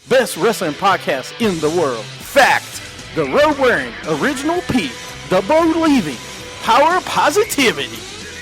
best wrestling podcast in the world. Fact, the road-wearing original Pete, the believing, power of positivity,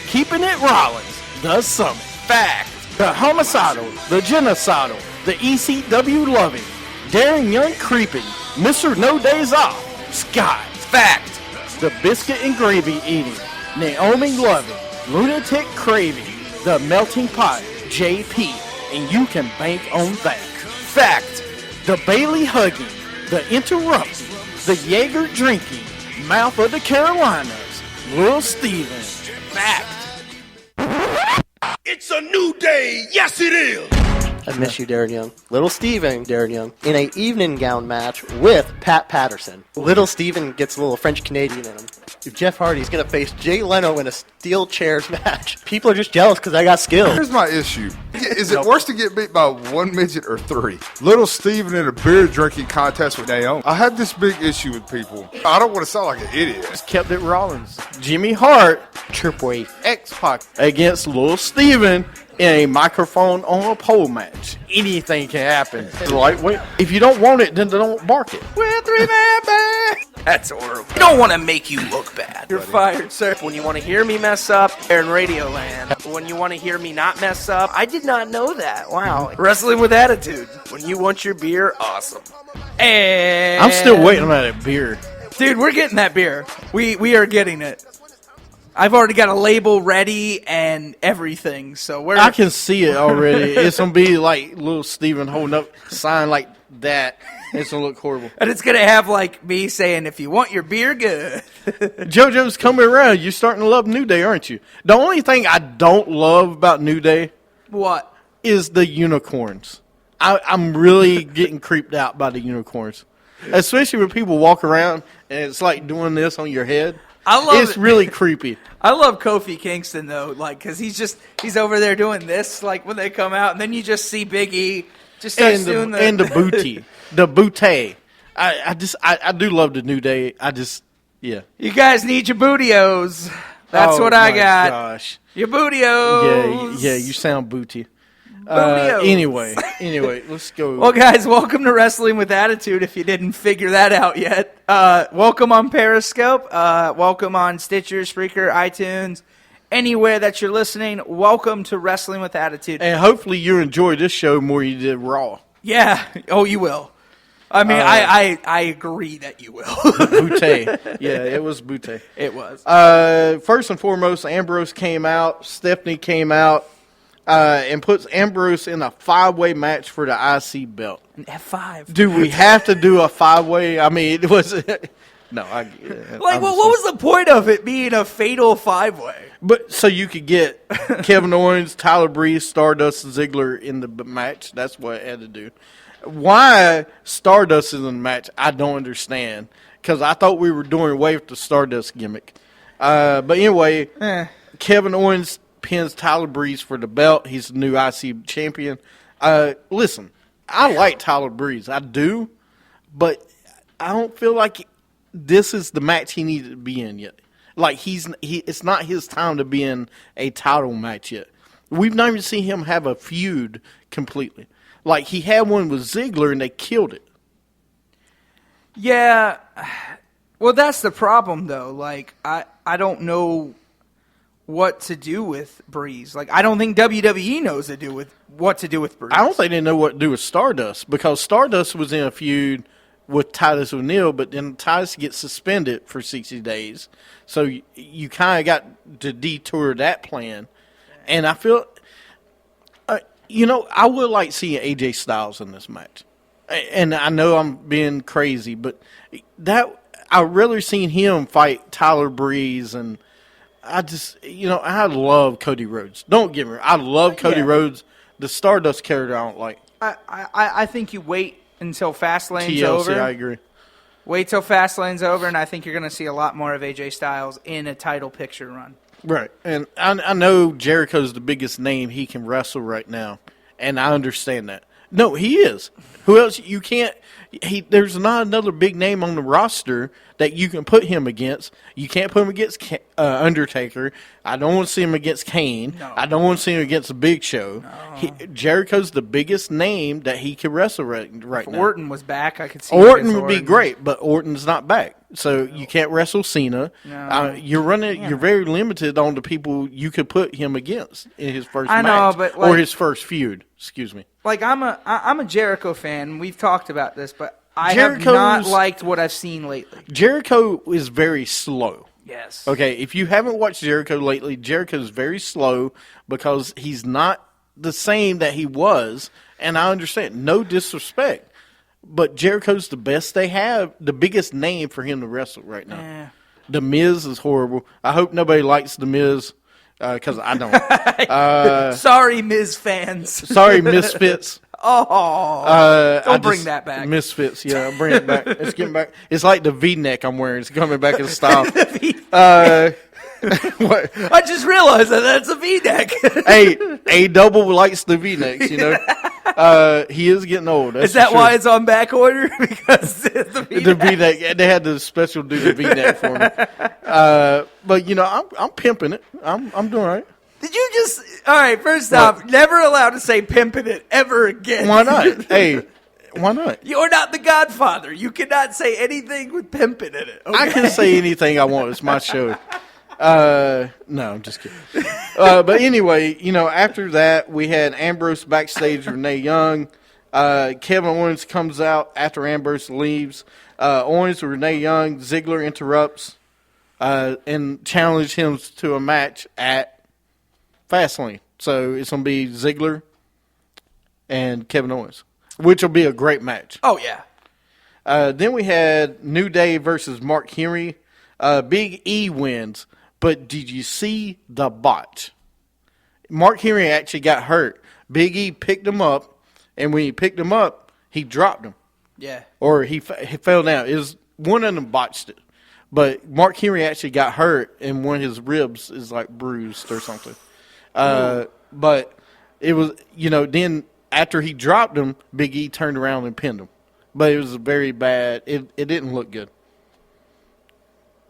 keeping it Rollins, the Summit. Fact, the homicidal, the genocidal, the ECW loving, daring young creeping, Mr. No Days Off, Scott. Fact, the biscuit and gravy eating, Naomi loving, lunatic craving, the melting pot, JP, and you can bank on that. Fact, the Bailey hugging, the interrupting, the Jaeger drinking, mouth of the Carolinas, Lil Steven. Fact. It's a new day. Yes, it is. I miss you, Darren Young. Little Steven, Darren Young, in an evening gown match with Pat Patterson. Little Steven gets a little French-Canadian in him. If Jeff Hardy's going to face Jay Leno in a steel chairs match, people are just jealous because I got skills. Here's my issue. Is it worse to get beat by one midget or three? Little Steven in a beer drinking contest with Naomi. I have this big issue with people. I don't want to sound like an idiot. Just kept it Rollins. Jimmy Hart, Triple X-Pac against Lil Steven in a microphone on a pole match. Anything can happen. Lightweight. If you don't want it, then don't bark it. We're three-man band. That's horrible. I don't want to make you look bad. You're fired, sir. When you want to hear me mess up, they're in Radioland. When you want to hear me not mess up, I did not know that. Wow. Wrestling with attitude. When you want your beer, awesome. And I'm still waiting on that beer. Dude, we're getting that beer. We are getting it. I've already got a label ready and everything, so I can see it already. It's going to be like little Steven holding up a sign like that. It's going to look horrible. And it's going to have, like, me saying, if you want your beer good. JoJo's coming around. You're starting to love New Day, aren't you? The only thing I don't love about New Day What? is the unicorns. I'm really getting creeped out by the unicorns. Especially when people walk around and it's like doing this on your head. It's really creepy. I love Kofi Kingston, though, like, because he's over there doing this, like, when they come out, and then you just see Big E just starts doing and the booty. The bootay. I do love the New Day. Yeah. You guys need your bootios. That's what I got. Gosh. Your bootios. Yeah, you sound booty. Bootios. Anyway, let's go. Well, guys, welcome to Wrestling with Attitude, if you didn't figure that out yet. Welcome on Periscope. Welcome on Stitcher, Spreaker, iTunes. Anywhere that you're listening, welcome to Wrestling with Attitude. And hopefully you enjoy this show more than you did Raw. Yeah. Oh, you will. I mean, I agree that you will. Bootay. Yeah, it was Bootay. It was. First and foremost, Ambrose came out. Stephanie came out. And puts Ambrose in a 5-way match for the IC belt. An F5. Do we have to do a 5-way? I mean, it was... No, what was the point of it being a fatal 5-way? But so you could get Kevin Owens, Tyler Breeze, Stardust, and Ziggler in the match. That's what it had to do. Why Stardust is in the match, I don't understand. Because I thought we were doing away with the Stardust gimmick. But anyway, Kevin Owens pins Tyler Breeze for the belt. He's the new IC champion. Listen, I like Tyler Breeze. I do. But I don't feel like this is the match he needed to be in yet. Like, it's not his time to be in a title match yet. We've not even seen him have a feud completely. Like, he had one with Ziggler, and they killed it. Yeah. Well, that's the problem, though. Like, I don't know what to do with Breeze. Like, I don't think WWE knows what to do with Breeze. I don't think they know what to do with Stardust, because Stardust was in a feud with Titus O'Neil, but then Titus gets suspended for 60 days. So you kind of got to detour that plan. And I feel, I would like seeing AJ Styles in this match. And I know I'm being crazy, but I'd rather seen him fight Tyler Breeze. And I just, I love Cody Rhodes. Don't get me wrong. I love Cody Rhodes. The Stardust character I don't like. I think you wait until Fastlane's TLC, over. I agree. Wait till Fastlane's over, and I think you're going to see a lot more of AJ Styles in a title picture run. Right. And I know Jericho's the biggest name he can wrestle right now, and I understand that. No, he is. Who else? You can't – there's not another big name on the roster that you can put him against. You can't put him against Undertaker. I don't want to see him against Kane. No. I don't want to see him against the Big Show. No. Jericho's the biggest name that he can wrestle right If now. Orton was back, I could see Orton would be great, but Orton's not back. So you can't wrestle Cena. No. You're very limited on the people you could put him against in his first I match. know, but or his first feud. Excuse me. Like, I'm a Jericho fan. We've talked about this, but I have Jericho's- not liked what I've seen lately. Jericho is very slow. Yes. Okay, if you haven't watched Jericho lately, Jericho's very slow because he's not the same that he was, and I understand. No disrespect. But Jericho's the best they have, the biggest name for him to wrestle right now. Yeah. The Miz is horrible. I hope nobody likes The Miz because I don't. Sorry, Miz fans. Sorry, Misfits. Don't bring that back. Misfits, yeah, I'll bring it back. It's getting back. It's like the V-neck I'm wearing. It's coming back in style. What? I just realized that's a V-neck. Hey, A double likes the V-necks, you know. He is getting old. Is that why it's on back order? Because the V-neck? The V-neck? They had the special do the V-neck for me. But you know, I'm pimping it. I'm doing all right. Did you just... All right, first off, never allowed to say pimping it ever again. Why not? Hey, why not? You're not the Godfather. You cannot say anything with pimping in it. Okay? I can say anything I want. It's my show. No, I'm just kidding. But anyway, you know, after that, we had Ambrose backstage with Renee Young. Kevin Owens comes out after Ambrose leaves. Owens with Renee Young. Ziggler interrupts and challenges him to a match at Fastlane. So it's going to be Ziggler and Kevin Owens, which will be a great match. Oh, yeah. Then we had New Day versus Mark Henry. Big E wins, but did you see the botch? Mark Henry actually got hurt. Big E picked him up, and when he picked him up, he dropped him. Yeah. Or he fell down. It was one of them botched it. But Mark Henry actually got hurt, and one of his ribs is like bruised or something. But it was, you know, then after he dropped him, Big E turned around and pinned him. But it was very bad. It didn't look good.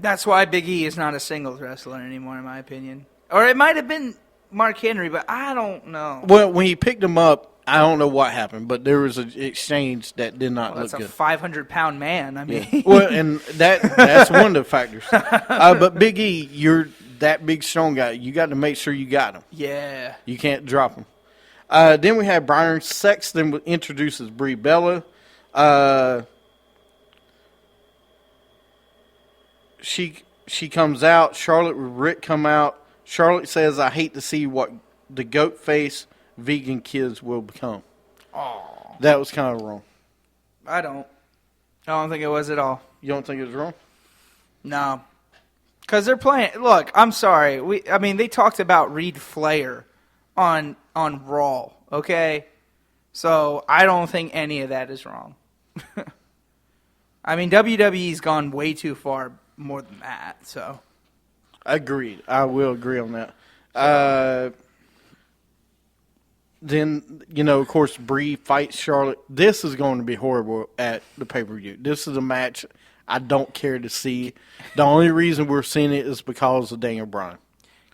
That's why Big E is not a singles wrestler anymore, in my opinion. Or it might have been Mark Henry, but I don't know. Well, when he picked him up, I don't know what happened, but there was an exchange that did not look That's good. a 500-pound man. I mean, Yeah. Well, and that's one of the factors. But Big E, you're that big, strong guy. You got to make sure you got him. yeah. You can't drop him. Then we had Byron Sexton introduces Brie Bella. She comes out. Charlotte with Rick come out. Charlotte says, "I hate to see what the goat face vegan kids will become." Oh, That was kind of wrong. I don't think it was at all. You don't think it was wrong? No. Because they're playing. Look, I'm sorry. They talked about Reed Flair on Raw, okay? So I don't think any of that is wrong. I mean, WWE's gone way too far more than that, so. Agreed. I will agree on that. Then, you know, of course, Brie fights Charlotte. This is going to be horrible at the pay-per-view. This is a match I don't care to see. The only reason we're seeing it is because of Daniel Bryan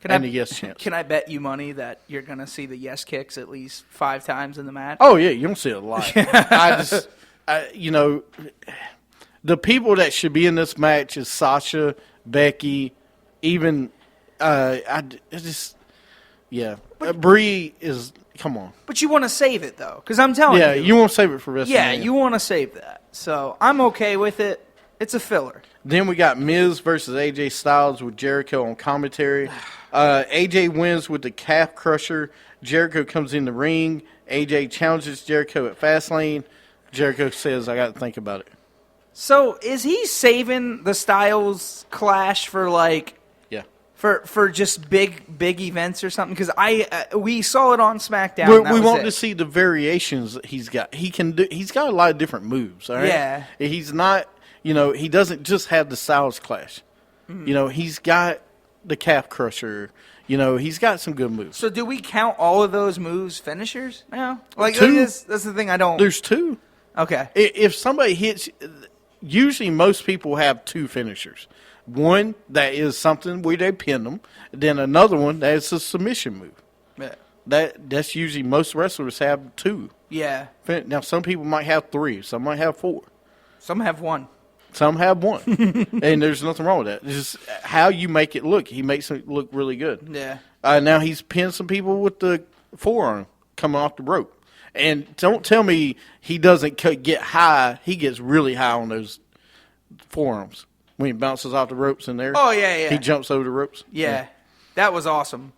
and the Yes Chance. Can I bet you money that you're going to see the Yes Kicks at least 5 times in the match? Oh, yeah, you don't see it a lot. You know, the people that should be in this match is Sasha, Becky, even, Brie is, come on. But you want to save it, though, because I'm telling you. Yeah, you want to save it for WrestleMania. Yeah, you want to save that. So I'm okay with it. It's a filler. Then we got Miz versus AJ Styles with Jericho on commentary. AJ wins with the calf crusher. Jericho comes in the ring. AJ challenges Jericho at Fastlane. Jericho says, "I got to think about it." So is he saving the Styles clash for Yeah. for just big events or something? Because we saw it on SmackDown. We want to see the variations that he's got. He's got a lot of different moves. All right. Yeah. He's not. You know, he doesn't just have the Styles clash. Mm-hmm. You know, he's got the calf crusher. You know, he's got some good moves. So do we count all of those moves finishers now? Two. That's the thing I don't. There's 2. Okay. If somebody hits, usually most people have two finishers. One that is something where they pin them, then another one that is a submission move. Yeah. That's usually most wrestlers have two. Yeah. Now some people might have three, some might have four. Some have one. Some have one. And there's nothing wrong with that. It's just how you make it look. He makes it look really good. Yeah. Now he's pinned some people with the forearm coming off the rope. And don't tell me he doesn't get high. He gets really high on those forearms. When he bounces off the ropes in there. Oh, yeah. He jumps over the ropes. Yeah. That was awesome.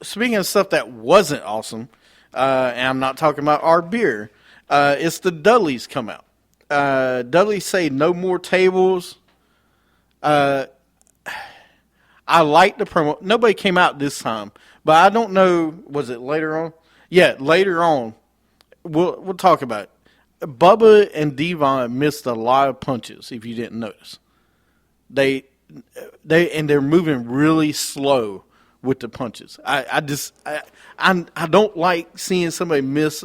Speaking of stuff that wasn't awesome, and I'm not talking about our beer, it's the Dudleys come out. Dudleys say no more tables. I like the promo. Nobody came out this time, but I don't know. Was it later on? Yeah, later on. We'll talk about it. Bubba and Devon missed a lot of punches. If you didn't notice, they're moving really slow with the punches. I don't like seeing somebody miss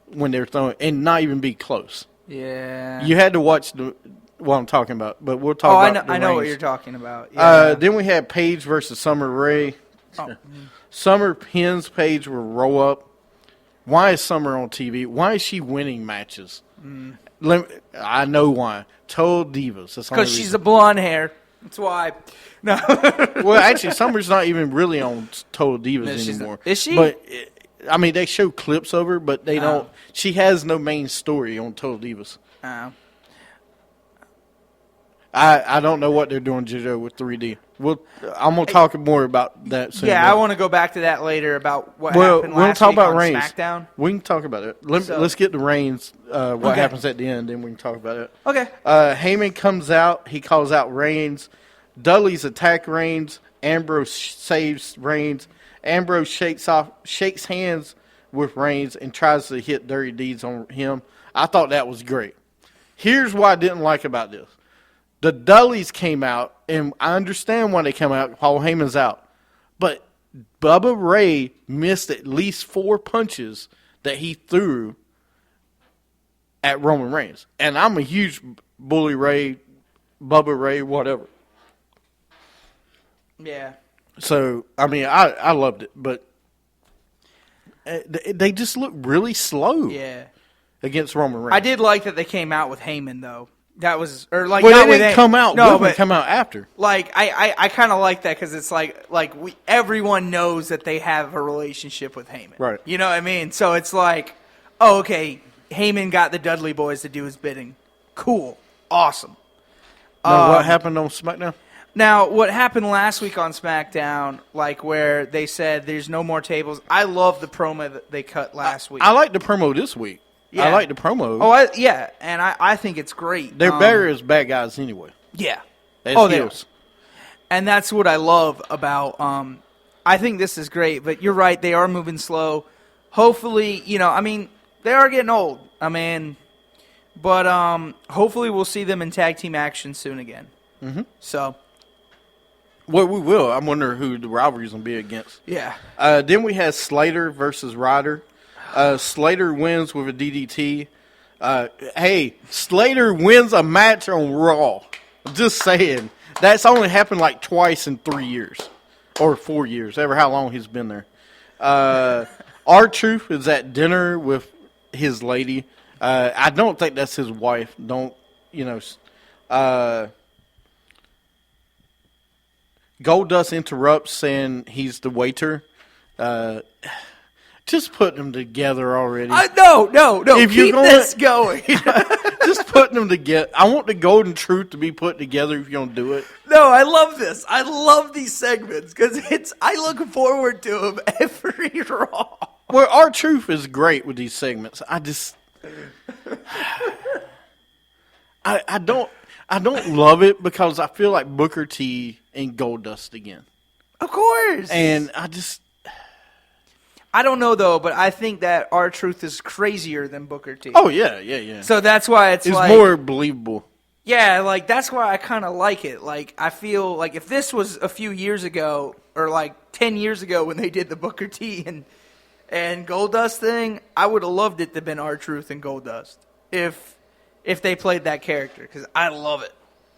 when they're throwing and not even be close. Yeah. You had to watch what I'm talking about, but we'll talk about I know what you're talking about. Yeah. Then we had Paige versus Summer Rae. Oh. Summer pins Paige with roll up. Why is Summer on TV? Why is she winning matches? I know why. Total Divas. Because she's a blonde hair. That's why. No. Well, actually, Summer's not even really on Total Divas anymore. Is she? But I mean, they show clips of her, but they don't. She has no main story on Total Divas. Oh. I don't know what they're doing, JoJo, with 3D. I'm going to talk more about that soon. Yeah, I want to go back to that later about what happened last talk week about on Reigns. SmackDown. We can talk about it. Let's get to Reigns, what happens at the end, then we can talk about it. Okay. Heyman comes out. He calls out Reigns. Dudley's attack Reigns. Ambrose saves Reigns. Ambrose shakes hands with Reigns and tries to hit dirty deeds on him. I thought that was great. Here's what I didn't like about this. The Dudleys came out, and I understand why they came out. Paul Heyman's out. But Bubba Ray missed at least 4 punches that he threw at Roman Reigns. And I'm a huge Bully Ray, Bubba Ray, whatever. Yeah. So, I mean, I loved it. But they just look really slow against Roman Reigns. I did like that they came out with Heyman, though. That was, or like, well, not they didn't come out. No, but come out after. Like, I kind of like that because it's like everyone knows that they have a relationship with Heyman, right? You know what I mean? So it's like, oh, okay, Heyman got the Dudley boys to do his bidding. Cool, awesome. Now, what happened on SmackDown? Now, what happened last week on SmackDown, like where they said there's no more tables. I love the promo that they cut last week. I like the promo this week. Yeah. I like the promo. Oh, and I think it's great. They're better as bad guys anyway. Yeah. As They heels. are. And that's what I love about. I think this is great, but you're right. They are moving slow. Hopefully, I mean, they are getting old. I mean, but hopefully we'll see them in tag team action soon again. Mm-hmm. So. Well, we will. I wonder who the rivalry's going to be against. Yeah. Then we had Slater versus Ryder. Slater wins with a DDT. Hey, Slater wins a match on Raw. I'm just saying. That's only happened like twice in 3 years. Or 4 years, ever how long he's been there. R-Truth is at dinner with his lady. I don't think that's his wife. Goldust interrupts saying he's the waiter. Just putting them together already. No. If keep this going. Just putting them together. I want the Golden Truth to be put together if you're going to do it. No, I love this. I love these segments because I look forward to them every Raw. Well, R-Truth is great with these segments. I don't love it because I feel like Booker T and Goldust again. Of course. And I don't know, though, but I think that R-Truth is crazier than Booker T. Oh, yeah. So that's why it's like... more believable. Yeah, like, that's why I kind of like it. Like, I feel like if this was a few years ago, or like 10 years ago when they did the Booker T and Goldust thing, I would have loved it to have been R-Truth and Goldust. If if they played that character because I love it.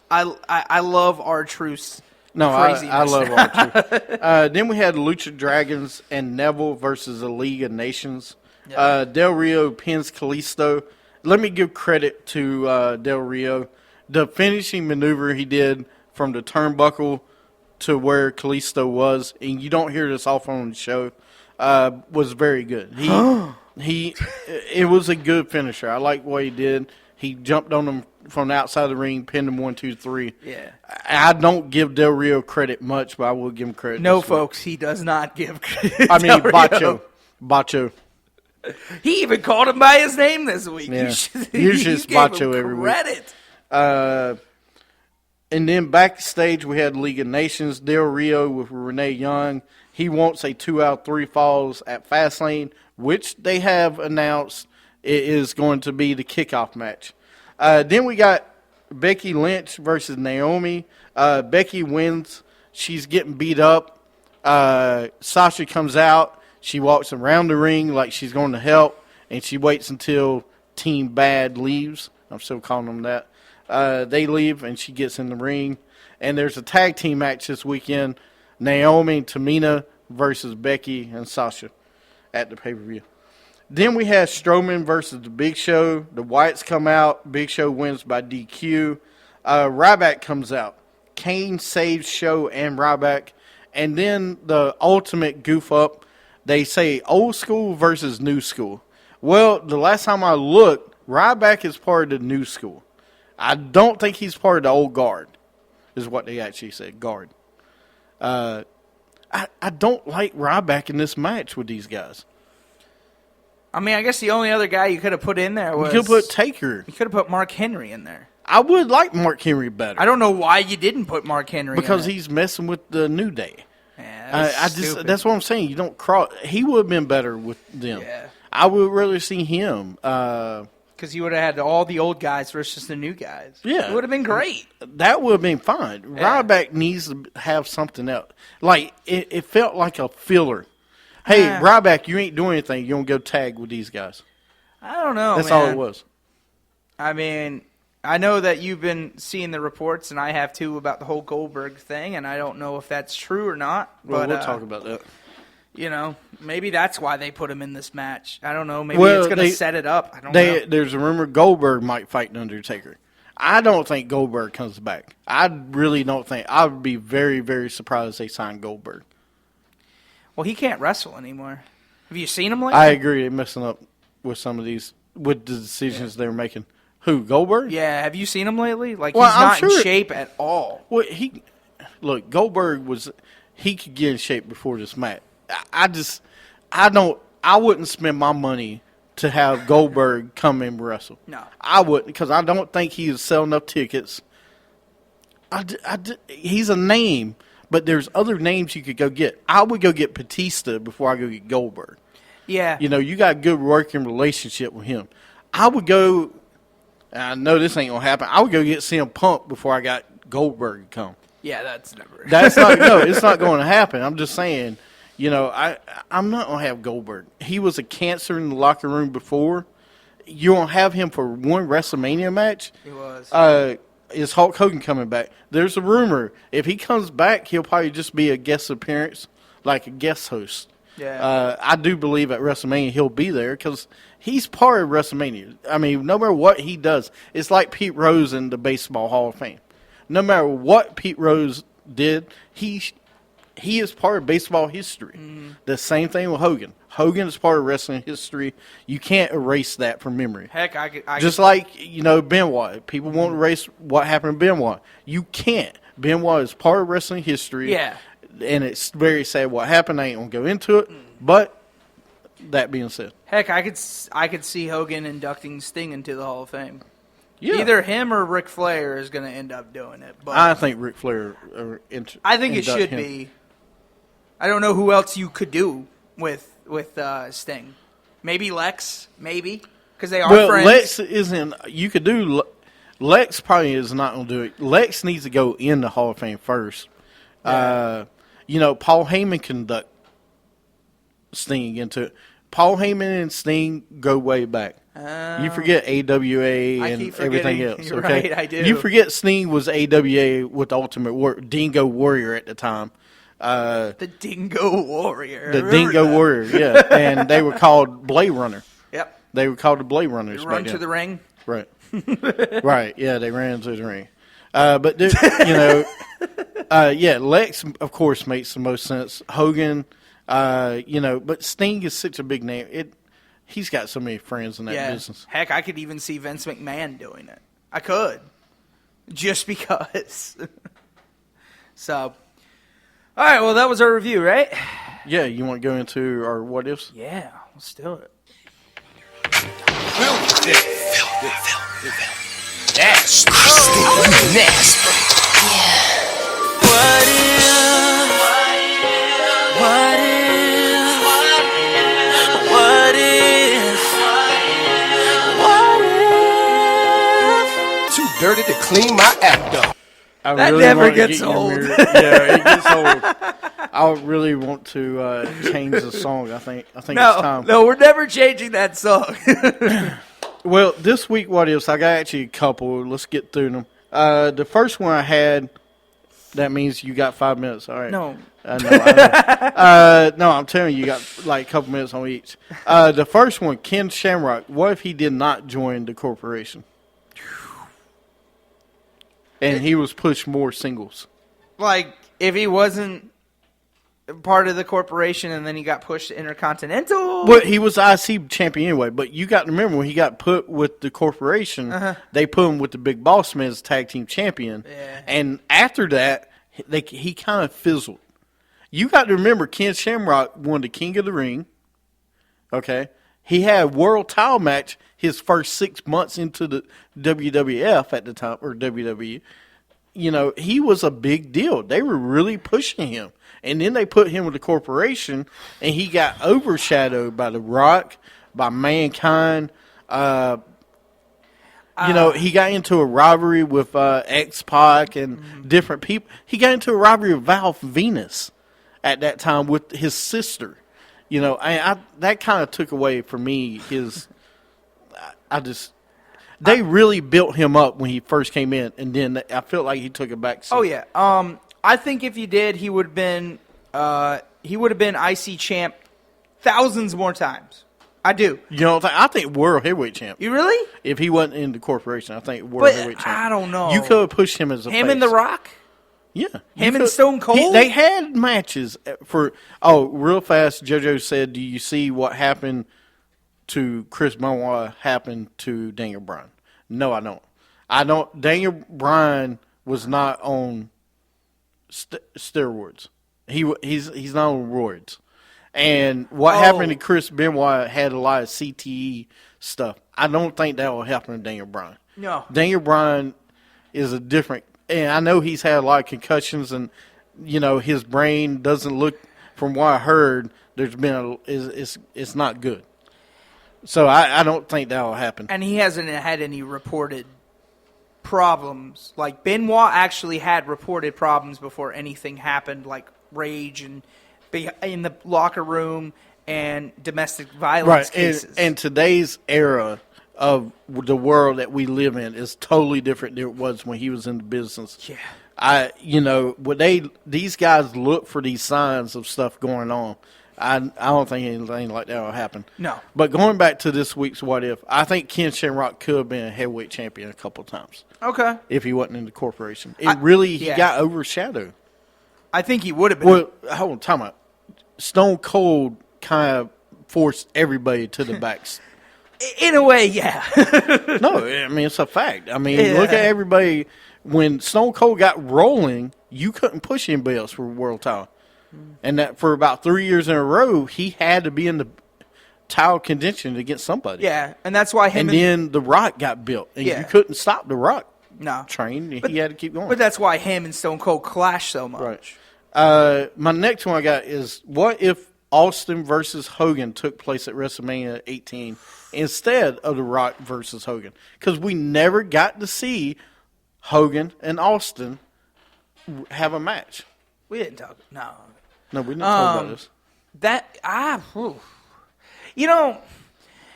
I love R-Truth's craziness. I love R-Truth. Then we had Lucha Dragons and Neville versus the League of Nations. Del Rio pins Kalisto. Let me give credit to Del Rio. The finishing maneuver he did from the turnbuckle to where Kalisto was, and you don't hear this often on the show, was very good. It was a good finisher. I like what he did. He jumped on him from the outside of the ring, pinned him 1, 2, 3. Yeah. I don't give Del Rio credit much, but I will give him credit. No, folks, he does not give credit. I mean, Bacho. He even called him by his name this week. Yeah. You just gave Bacho him every week. credit. And then backstage, we had League of Nations, Del Rio with Renee Young. He wants a 2 out of 3 falls at Fastlane, which they have announced it is going to be the kickoff match. Then we got Becky Lynch versus Naomi. Becky wins. She's getting beat up. Sasha comes out. She walks around the ring like she's going to help, and she waits until Team Bad leaves. I'm still calling them that. They leave, and she gets in the ring. And there's a tag team match this weekend. Naomi and Tamina versus Becky and Sasha at the pay-per-view. Then we had Strowman versus the Big Show. The Whites come out. Big Show wins by DQ. Ryback comes out. Kane saves Show and Ryback. And then the ultimate goof up. They say old school versus new school. Well, the last time I looked, Ryback is part of the new school. I don't think he's part of the old guard, is what they actually said, guard. I don't like Ryback in this match with these guys. I mean, I guess the only other guy you could have put in there was... You could put Taker. You could have put Mark Henry in there. I would like Mark Henry better. I don't know why you didn't put Mark Henry because in he's messing with the New Day. Yeah, that's what I'm saying. You don't cross. He would have been better with them. Yeah. I would rather see him. Because you would have had all the old guys versus the new guys. Yeah. It would have been great. That would have been fine. Yeah. Ryback needs to have something else. Like, it felt like a filler. Hey, Ryback, you ain't doing anything. You don't go tag with these guys. I don't know, That's man. all it was. I mean, I know that you've been seeing the reports, and I have too, about the whole Goldberg thing, and I don't know if that's true or not. Well, we'll talk about that. You know, maybe that's why they put him in this match. I don't know. Maybe it's going to set it up. I don't know. There's a rumor Goldberg might fight an Undertaker. I don't think Goldberg comes back. I really don't think. I would be very, very surprised if they sign Goldberg. Well, he can't wrestle anymore. Have you seen him lately? I agree. They're messing up with some of these, with the decisions they're making. Who, Goldberg? Yeah. Have you seen him lately? Like, he's not in shape at all. Well, look, Goldberg he could get in shape before this match. I wouldn't spend my money to have Goldberg come and wrestle. No. I wouldn't, because I don't think he would sell enough tickets. He's a name, but there's other names you could go get. I would go get Batista before I go get Goldberg. Yeah. You know, you got a good working relationship with him. I would go, I know this ain't going to happen, I would go get CM Punk before I got Goldberg to come. Yeah, that's never. That's not, no, it's not going to happen. I'm just saying, you know, I'm not going to have Goldberg. He was a cancer in the locker room before. You don't have him for one WrestleMania match. He was. Is Hulk Hogan coming back? There's a rumor. If he comes back, he'll probably just be a guest appearance, like a guest host. Yeah. I do believe at WrestleMania he'll be there because he's part of WrestleMania. I mean, no matter what he does, it's like Pete Rose in the Baseball Hall of Fame. No matter what Pete Rose did, he is part of baseball history. Mm-hmm. The same thing with Hogan. Hogan is part of wrestling history. You can't erase that from memory. Heck, I just like, you know, Benoit. People won't erase what happened to Benoit. You can't. Benoit is part of wrestling history. Yeah. And it's very sad what happened. I ain't going to go into it. But that being said. Heck, I could see Hogan inducting Sting into the Hall of Fame. Yeah. Either him or Ric Flair is going to end up doing it. But I think Ric Flair. I think it should be. I don't know who else you could do with Sting. Maybe Lex. Maybe because they are friends. Lex isn't. You could do. Lex probably is not going to do it. Lex needs to go in the Hall of Fame first. Yeah. You know, Paul Heyman conduct Sting into it. Paul Heyman and Sting go way back. You forget AWA I and keep everything forgetting. else. You're Okay, right, I do. You forget Sting was AWA with Ultimate Dingo Warrior at the time. The Dingo Warrior. The Dingo Warrior, yeah, and they were called Blade Runner. Yep. They were called the Blade Runners. Run back to then. the ring. Right. Right. Yeah, they ran into the ring. But Lex of course makes the most sense. Hogan, but Sting is such a big name. He's got so many friends in that business. Heck, I could even see Vince McMahon doing it. I could. Just because. So, all right, well, that was our review, right? Yeah, you want to go into our what ifs? Yeah, let's do it. Nasty. Nasty. What if? What if? What if? What if? Too dirty to clean my act up. That never gets old. Yeah, it gets old. I really want to change the song. I think it's time. No, we're never changing that song. Well, this week, what ifs? I got actually a couple. Let's get through them. The first one I had, that means you got 5 minutes. All right. No. I know. No, I'm telling you, you got like a couple minutes on each. The first one, Ken Shamrock. What if he did not join the corporation? And he was pushed more singles. Like, if he wasn't part of the corporation and then he got pushed to Intercontinental. Well, he was IC champion anyway, but you got to remember when he got put with the corporation, they put him with the Big Boss Man as tag team champion. Yeah. And after that, he kind of fizzled. You got to remember Ken Shamrock won the King of the Ring. Okay? He had a world title match his first 6 months into the WWF at the time, or WWE. He was a big deal. They were really pushing him. And then they put him with the corporation, and he got overshadowed by The Rock, by Mankind. He got into a rivalry with X-Pac and different people. He got into a rivalry with Val Venus at that time with his sister. That kind of took away from me his. They really built him up when he first came in, and then I felt like he took it back. Oh yeah. I think if he did, he would have been IC champ thousands more times. I do. I think world heavyweight champ. You really? If he wasn't in the corporation, I think world heavyweight champ. I don't know. You could have pushed him as a him face. and The Rock. Yeah. Him and Stone Cold. They had matches for. Oh, real fast. JoJo said, "Do you see what happened to Chris Benoit happened to Daniel Bryan?" No, I don't. Daniel Bryan was not on steroids. He's not on roids. And what happened to Chris Benoit had a lot of CTE stuff. I don't think that will happen to Daniel Bryan. No. Daniel Bryan is a different, and I know he's had a lot of concussions, and his brain doesn't look. From what I heard, there's been it's not good. So I don't think that will happen. And he hasn't had any reported problems. Like, Benoit actually had reported problems before anything happened, like rage and in the locker room and domestic violence cases. And today's era of the world that we live in is totally different than it was when he was in the business. Yeah. These guys look for these signs of stuff going on. I don't think anything like that will happen. No. But going back to this week's what if, I think Ken Shamrock could have been a heavyweight champion a couple of times. Okay. If he wasn't in the corporation. He got overshadowed. I think he would have been. Well, hold on, time out. Stone Cold kind of forced everybody to the back. In a way, yeah. No, I mean, it's a fact. I mean, look at everybody. When Stone Cold got rolling, you couldn't push anybody else for world title. And that for about 3 years in a row, he had to be in the title contention against somebody. Yeah, and that's why him and then The Rock got built. And you couldn't stop The Rock train. He had to keep going. But that's why him and Stone Cold clash so much. Right. My next one I got is, what if Austin versus Hogan took place at WrestleMania 18 instead of The Rock versus Hogan? Because we never got to see Hogan and Austin have a match. We didn't talk. No, we didn't talk about this.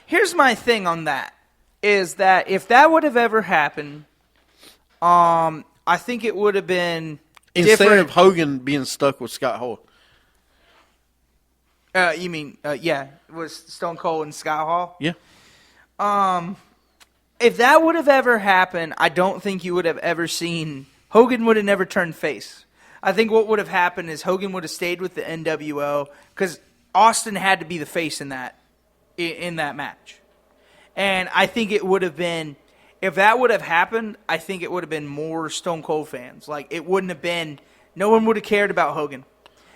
Here's my thing on that, is that if that would have ever happened, I think it would have been Instead different. of Hogan being stuck with Scott Hall. You mean, was Stone Cold and Scott Hall? Yeah. If that would have ever happened, I don't think you would have ever seen Hogan would have never turned face. I think what would have happened is Hogan would have stayed with the NWO because Austin had to be the face in that match. And I think it would have been, if that would have happened, I think it would have been more Stone Cold fans. Like, it wouldn't have been, no one would have cared about Hogan.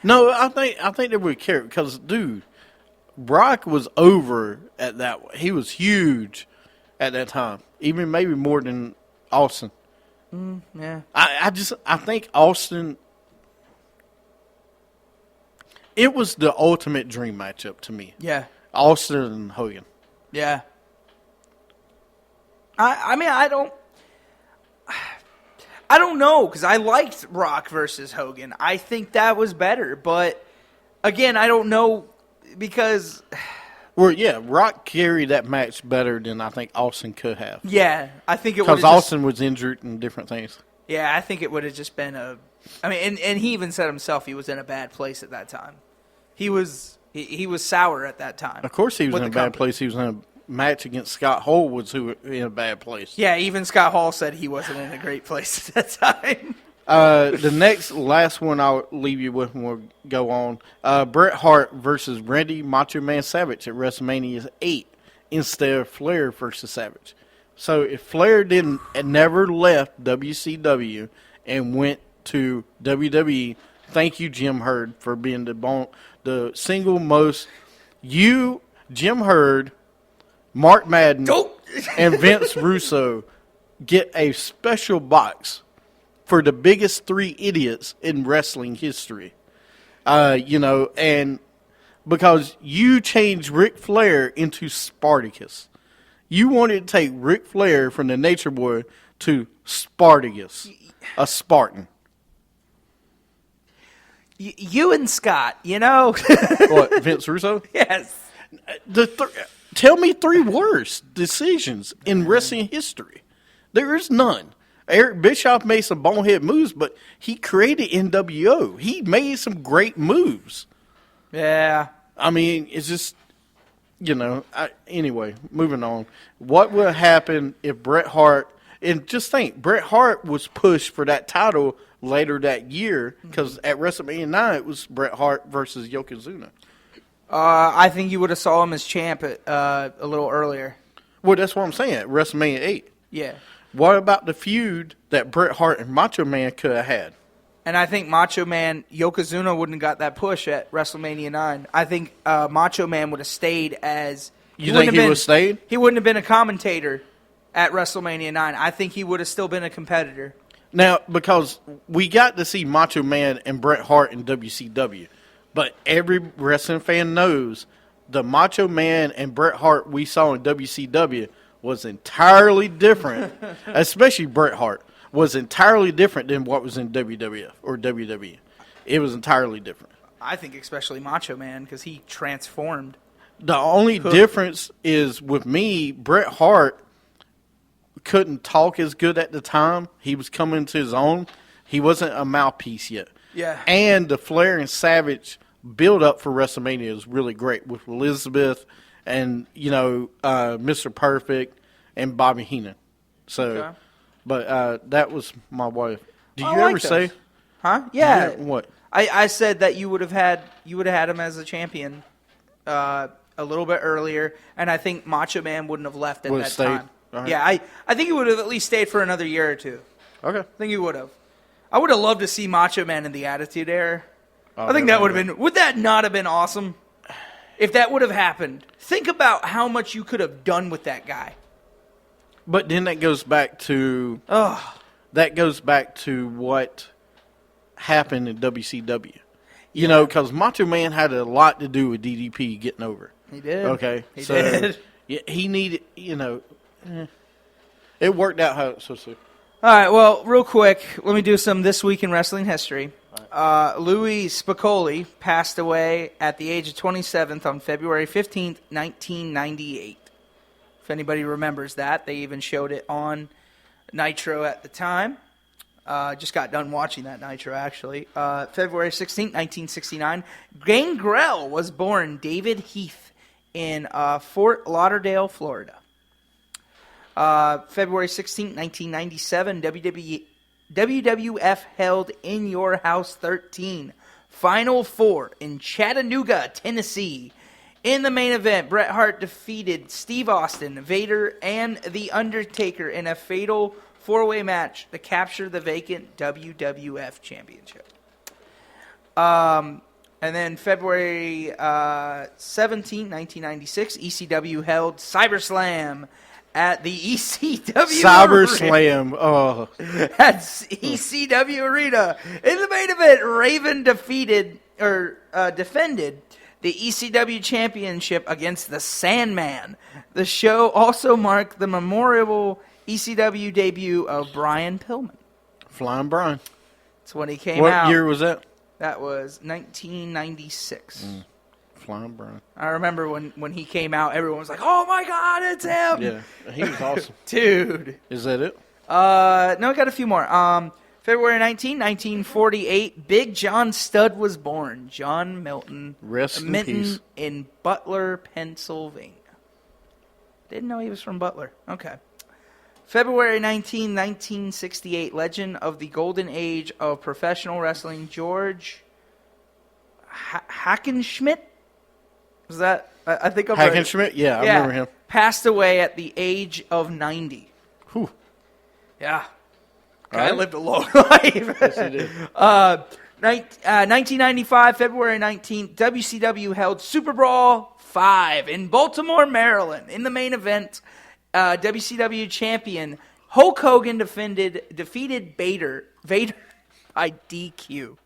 No, I think they would care because, dude, Brock was over at that. He was huge at that time, even maybe more than Austin. Yeah. I think Austin. It was the ultimate dream matchup to me. Yeah. Austin and Hogan. Yeah. I mean, I don't know, because I liked Rock versus Hogan. I think that was better, but again, I don't know because. Well, yeah, Rock carried that match better than I think Austin could have. Yeah, I think it would have because Austin was injured and different things. Yeah, I think it would have just been a. I mean, and he even said himself he was in a bad place at that time. He was sour at that time. Of course, he was in a bad company. place. He was in a match against Scott Hall was in a bad place. Yeah, even Scott Hall said he wasn't in a great place at that time. The last one I'll leave you with and we'll go on. Bret Hart versus Randy Macho Man Savage at WrestleMania 8 instead of Flair versus Savage. So if Flair never left WCW and went to WWE, thank you, Jim Herd, for being the single most. You, Jim Herd, Mark Madden, and Vince Russo get a special box for the biggest 3 idiots in wrestling history. And because you changed Ric Flair into Spartacus. You wanted to take Ric Flair from the Nature Boy to Spartacus, a Spartan. You and Scott, you know. What, Vince Russo? Yes. Tell me 3 worst decisions in wrestling history. There is none. Eric Bischoff made some bonehead moves, but he created NWO. He made some great moves. Yeah. I mean, it's just, anyway, moving on. What would happen if Bret Hart, and just think, Bret Hart was pushed for that title later that year, because at WrestleMania 9, it was Bret Hart versus Yokozuna. I think you would have saw him as champ a little earlier. Well, that's what I'm saying, at WrestleMania 8. Yeah. What about the feud that Bret Hart and Macho Man could have had? And I think Macho Man, Yokozuna wouldn't have got that push at WrestleMania 9. I think Macho Man would have stayed as... You think he would have stayed? He wouldn't have been a commentator at WrestleMania 9. I think he would have still been a competitor. Now, because we got to see Macho Man and Bret Hart in WCW, but every wrestling fan knows the Macho Man and Bret Hart we saw in WCW was entirely different, especially Bret Hart, was entirely different than what was in WWF or WWE. It was entirely different. I think especially Macho Man, because he transformed. The only difference is, with me, Bret Hart couldn't talk as good at the time. He was coming to his own. He wasn't a mouthpiece yet. Yeah. And the Flair and Savage build-up for WrestleMania is really great with Elizabeth and, Mr. Perfect and Bobby Heenan. So, Okay. But that was my wife. Did I you like ever say? those. Huh? Yeah. What? I said that you would have had him as a champion a little bit earlier, and I think Macho Man wouldn't have left at Would have that stayed. time. All right. Yeah, I think he would have at least stayed for another year or two. Okay. I think he would have. I would have loved to see Macho Man in the Attitude Era. Oh, I think that would have been. Would that not have been awesome? If that would have happened, think about how much you could have done with that guy. But then that goes back to what happened in WCW. Because Macho Man had a lot to do with DDP getting over. He did. Okay. He did. Yeah, he needed, it worked out how it's supposed to. All right, well, real quick, let me do some This Week in Wrestling History. Louis Spicolli passed away at the age of 27 on February 15th, 1998. If anybody remembers that, they even showed it on Nitro at the time. Just got done watching that Nitro, actually. February 16th, 1969, Gangrel was born David Heath in Fort Lauderdale, Florida. February 16th, 1997, WWF held In Your House 13, Final 4 in Chattanooga, Tennessee. In the main event, Bret Hart defeated Steve Austin, Vader, and The Undertaker in a fatal four-way match to capture the vacant WWF Championship. And then February 17, 1996, ECW held CyberSlam at the ECW CyberSlam. Oh. At ECW Arena. In the main event, Raven defended the ECW Championship against the Sandman. The show also marked the memorable ECW debut of Brian Pillman. Flying Brian. That's when he came out. What year was that? That was 1996. Flying Brian. I remember when he came out, everyone was like, "Oh my God, it's him!" Yeah, he was awesome. Dude. Is that it? No, I got a few more. February 19, 1948, Big John Studd was born. John Milton. Rest in peace. In Butler, Pennsylvania. Didn't know he was from Butler. Okay. February 19, 1968, legend of the golden age of professional wrestling, George Hackenschmidt. Was that? I think I'm right. Hackenschmidt? Yeah, I remember him. Passed away at the age of 90. Whew. Yeah. Right. I lived a long life. Yes, he did. 1995, February 19th, WCW held Super Brawl 5 in Baltimore, Maryland. In the main event, WCW champion Hulk Hogan defeated Vader by DQ.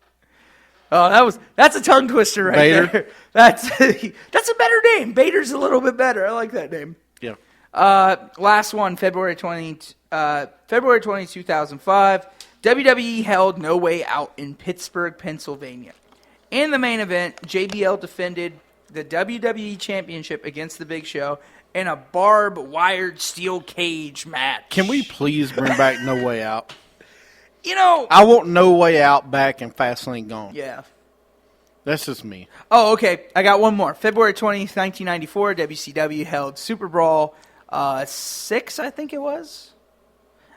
Oh, that's a tongue twister right Vader? there. That's a better name. Vader's a little bit better. I like that name. Yeah. Last one, February 20, 2005. WWE held No Way Out in Pittsburgh, Pennsylvania. In the main event, JBL defended the WWE Championship against The Big Show in a barbed-wired steel cage match. Can we please bring back No Way Out? You know... I want No Way Out back and Fastlane gone. Yeah. That's just me. Oh, okay. I got one more. February 20th, 1994, WCW held Super Brawl 6, I think it was,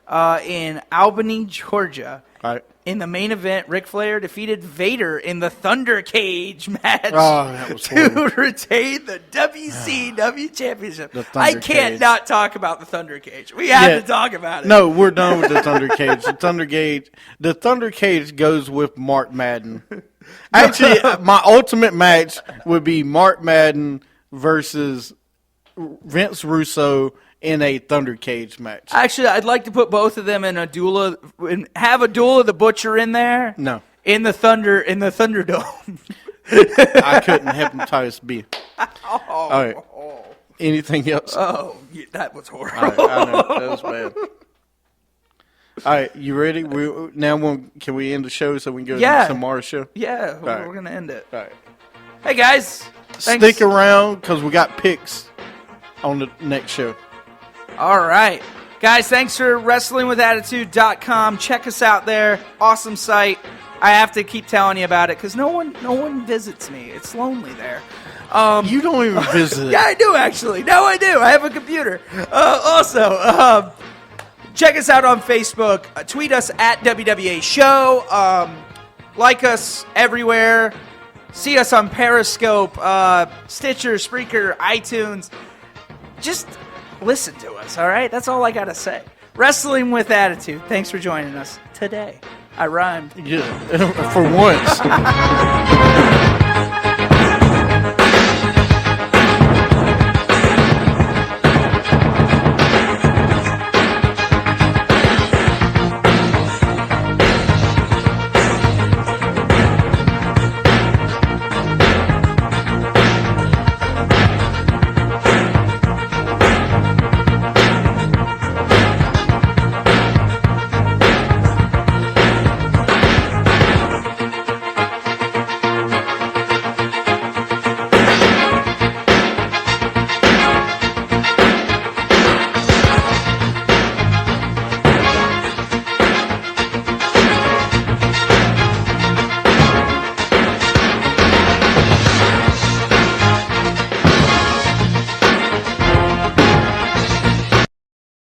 in Albany, Georgia. All right. In the main event, Ric Flair defeated Vader in the Thunder Cage match that was horrible. to retain the WCW Championship. The Thunder I can't Cage. not talk about the Thunder Cage. We have to talk about it. No, we're done with the Thunder Cage. The Thunder Cage goes with Mark Madden. Actually, my ultimate match would be Mark Madden versus Vince Russo in a Thunder Cage match. Actually, I'd like to put both of them in a duel and have a duel of the Butcher in there. No. In the Thunderdome. I couldn't hepatitis B. All right. Anything else? Oh, that was horrible. All right, I know. That was bad. All right, you ready? Can we end the show so we can go to tomorrow's show? Yeah, right. We're going to end it. All right. Hey, guys. Thanks. Stick around because we got picks on the next show. All right. Guys, thanks for WrestlingWithAttitude.com. Check us out there. Awesome site. I have to keep telling you about it because no one visits me. It's lonely there. You don't even visit. Yeah, I do, actually. No, I do. I have a computer. Also, check us out on Facebook. Tweet us at WWA Show. Like us everywhere. See us on Periscope, Stitcher, Spreaker, iTunes. Just listen to us, all right? That's all I got to say. Wrestling with Attitude. Thanks for joining us today. I rhymed. Yeah, for once.